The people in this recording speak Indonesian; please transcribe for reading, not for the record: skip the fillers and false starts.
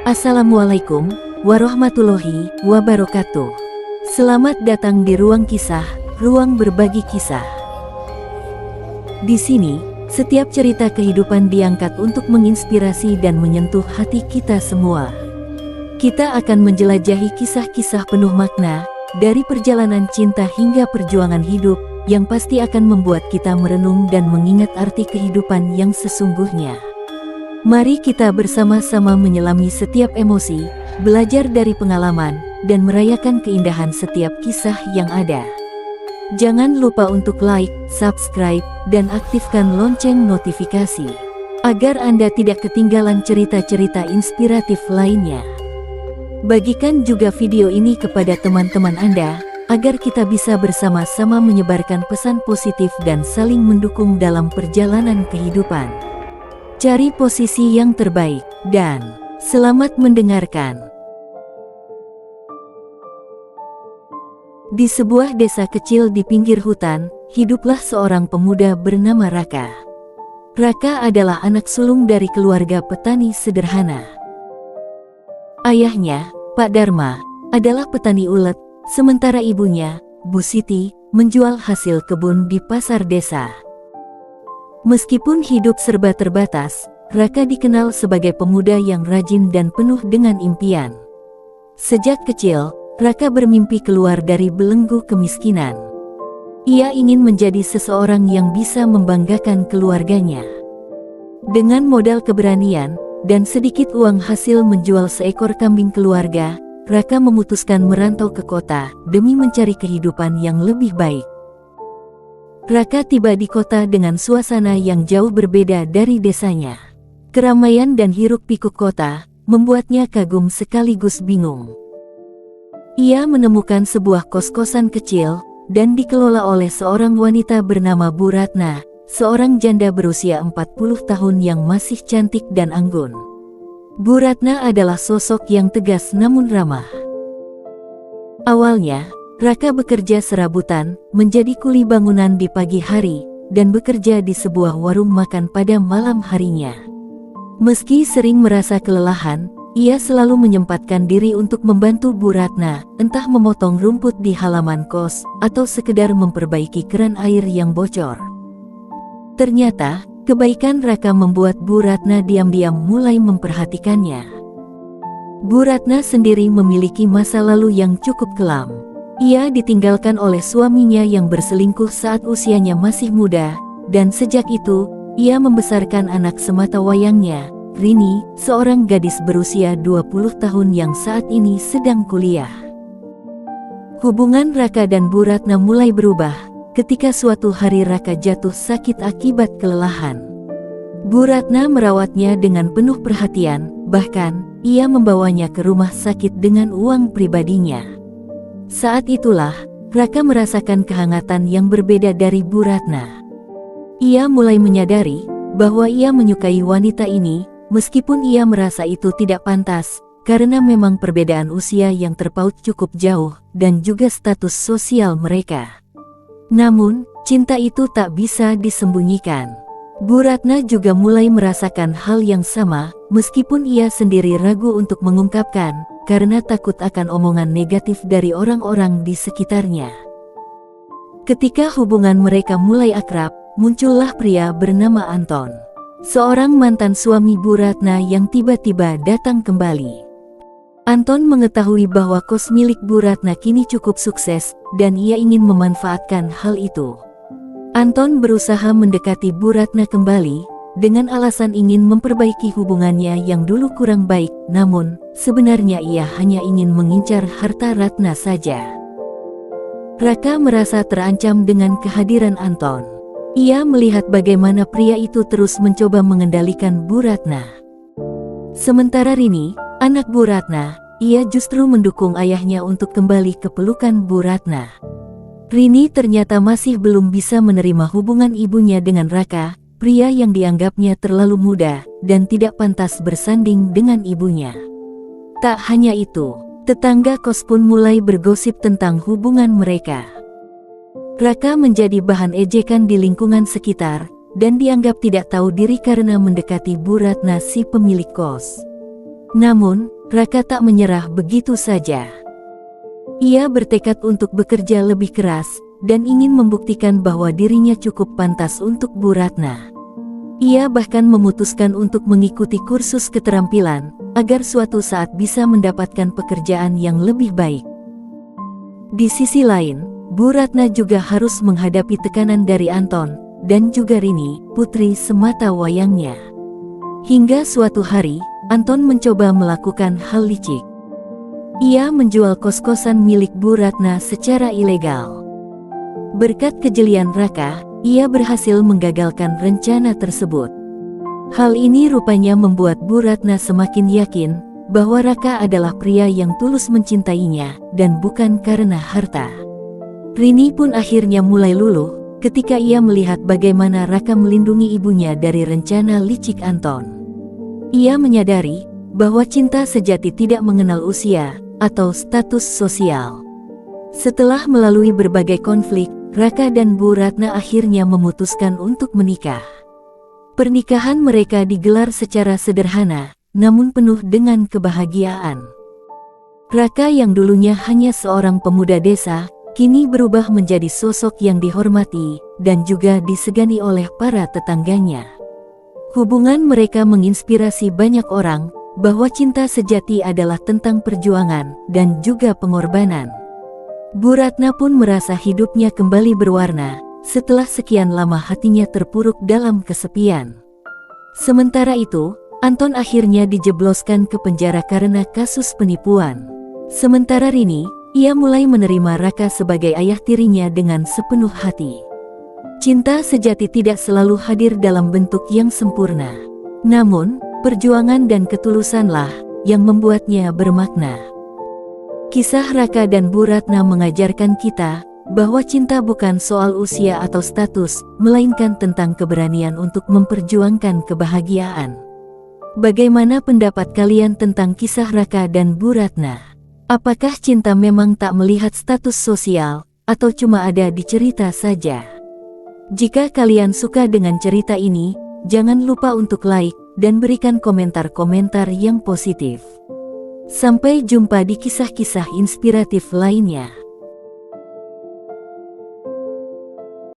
Assalamualaikum warahmatullahi wabarakatuh. Selamat datang di Ruang Kisah, ruang berbagi kisah. Di sini, setiap cerita kehidupan diangkat untuk menginspirasi dan menyentuh hati kita semua. Kita akan menjelajahi kisah-kisah penuh makna, dari perjalanan cinta hingga perjuangan hidup, yang pasti akan membuat kita merenung dan mengingat arti kehidupan yang sesungguhnya. Mari kita bersama-sama menyelami setiap emosi, belajar dari pengalaman, dan merayakan keindahan setiap kisah yang ada. Jangan lupa untuk like, subscribe, dan aktifkan lonceng notifikasi, agar Anda tidak ketinggalan cerita-cerita inspiratif lainnya. Bagikan juga video ini kepada teman-teman Anda, agar kita bisa bersama-sama menyebarkan pesan positif dan saling mendukung dalam perjalanan kehidupan. Cari posisi yang terbaik, dan selamat mendengarkan. Di sebuah desa kecil di pinggir hutan, hiduplah seorang pemuda bernama Raka. Raka adalah anak sulung dari keluarga petani sederhana. Ayahnya, Pak Dharma, adalah petani ulet, sementara ibunya, Bu Siti, menjual hasil kebun di pasar desa. Meskipun hidup serba terbatas, Raka dikenal sebagai pemuda yang rajin dan penuh dengan impian. Sejak kecil, Raka bermimpi keluar dari belenggu kemiskinan. Ia ingin menjadi seseorang yang bisa membanggakan keluarganya. Dengan modal keberanian dan sedikit uang hasil menjual seekor kambing keluarga, Raka memutuskan merantau ke kota demi mencari kehidupan yang lebih baik. Raka tiba di kota dengan suasana yang jauh berbeda dari desanya. Keramaian dan hiruk-pikuk kota membuatnya kagum sekaligus bingung. Ia menemukan sebuah kos-kosan kecil dan dikelola oleh seorang wanita bernama Bu Ratna, seorang janda berusia 40 tahun yang masih cantik dan anggun. Bu Ratna adalah sosok yang tegas namun ramah. Awalnya, Raka bekerja serabutan, menjadi kuli bangunan di pagi hari, dan bekerja di sebuah warung makan pada malam harinya. Meski sering merasa kelelahan, ia selalu menyempatkan diri untuk membantu Bu Ratna, entah memotong rumput di halaman kos, atau sekedar memperbaiki keran air yang bocor. Ternyata, kebaikan Raka membuat Bu Ratna diam-diam mulai memperhatikannya. Bu Ratna sendiri memiliki masa lalu yang cukup kelam. Ia ditinggalkan oleh suaminya yang berselingkuh saat usianya masih muda, dan sejak itu, ia membesarkan anak sematawayangnya, Rini, seorang gadis berusia 20 tahun yang saat ini sedang kuliah. Hubungan Raka dan Bu Ratna mulai berubah ketika suatu hari Raka jatuh sakit akibat kelelahan. Bu Ratna merawatnya dengan penuh perhatian, bahkan ia membawanya ke rumah sakit dengan uang pribadinya. Saat itulah, Raka merasakan kehangatan yang berbeda dari Bu Ratna. Ia mulai menyadari bahwa ia menyukai wanita ini, meskipun ia merasa itu tidak pantas, karena memang perbedaan usia yang terpaut cukup jauh, dan juga status sosial mereka. Namun, cinta itu tak bisa disembunyikan. Bu Ratna juga mulai merasakan hal yang sama, meskipun ia sendiri ragu untuk mengungkapkan, karena takut akan omongan negatif dari orang-orang di sekitarnya. Ketika hubungan mereka mulai akrab, muncullah pria bernama Anton, seorang mantan suami Bu Ratna yang tiba-tiba datang kembali. Anton mengetahui bahwa kos milik Bu Ratna kini cukup sukses, dan ia ingin memanfaatkan hal itu. Anton berusaha mendekati Bu Ratna kembali, dengan alasan ingin memperbaiki hubungannya yang dulu kurang baik, namun, sebenarnya ia hanya ingin mengincar harta Ratna saja. Raka merasa terancam dengan kehadiran Anton. Ia melihat bagaimana pria itu terus mencoba mengendalikan Bu Ratna. Sementara Rini, anak Bu Ratna, ia justru mendukung ayahnya untuk kembali ke pelukan Bu Ratna. Rini ternyata masih belum bisa menerima hubungan ibunya dengan Raka, pria yang dianggapnya terlalu muda, dan tidak pantas bersanding dengan ibunya. Tak hanya itu, tetangga kos pun mulai bergosip tentang hubungan mereka. Raka menjadi bahan ejekan di lingkungan sekitar, dan dianggap tidak tahu diri karena mendekati Bu Ratna si pemilik kos. Namun, Raka tak menyerah begitu saja. Ia bertekad untuk bekerja lebih keras dan ingin membuktikan bahwa dirinya cukup pantas untuk Bu Ratna. Ia bahkan memutuskan untuk mengikuti kursus keterampilan agar suatu saat bisa mendapatkan pekerjaan yang lebih baik. Di sisi lain, Bu Ratna juga harus menghadapi tekanan dari Anton dan juga Rini, putri semata wayangnya. Hingga suatu hari, Anton mencoba melakukan hal licik. Ia menjual kos-kosan milik Bu Ratna secara ilegal. Berkat kejelian Raka, ia berhasil menggagalkan rencana tersebut. Hal ini rupanya membuat Bu Ratna semakin yakin bahwa Raka adalah pria yang tulus mencintainya dan bukan karena harta. Rini pun akhirnya mulai luluh ketika ia melihat bagaimana Raka melindungi ibunya dari rencana licik Anton. Ia menyadari bahwa cinta sejati tidak mengenal usia atau status sosial. Setelah melalui berbagai konflik, Raka dan Bu Ratna akhirnya memutuskan untuk menikah. Pernikahan mereka digelar secara sederhana, namun penuh dengan kebahagiaan. Raka yang dulunya hanya seorang pemuda desa, kini berubah menjadi sosok yang dihormati dan juga disegani oleh para tetangganya. Hubungan mereka menginspirasi banyak orang bahwa cinta sejati adalah tentang perjuangan dan juga pengorbanan. Bu Ratna pun merasa hidupnya kembali berwarna setelah sekian lama hatinya terpuruk dalam kesepian. Sementara itu, Anton akhirnya dijebloskan ke penjara karena kasus penipuan. Sementara Rini, ia mulai menerima Raka sebagai ayah tirinya dengan sepenuh hati. Cinta sejati tidak selalu hadir dalam bentuk yang sempurna. Namun, perjuangan dan ketulusanlah yang membuatnya bermakna. Kisah Raka dan Bu Ratna mengajarkan kita bahwa cinta bukan soal usia atau status, melainkan tentang keberanian untuk memperjuangkan kebahagiaan. Bagaimana pendapat kalian tentang kisah Raka dan Bu Ratna? Apakah cinta memang tak melihat status sosial, atau cuma ada di cerita saja? Jika kalian suka dengan cerita ini, jangan lupa untuk like dan berikan komentar-komentar yang positif. Sampai jumpa di kisah-kisah inspiratif lainnya.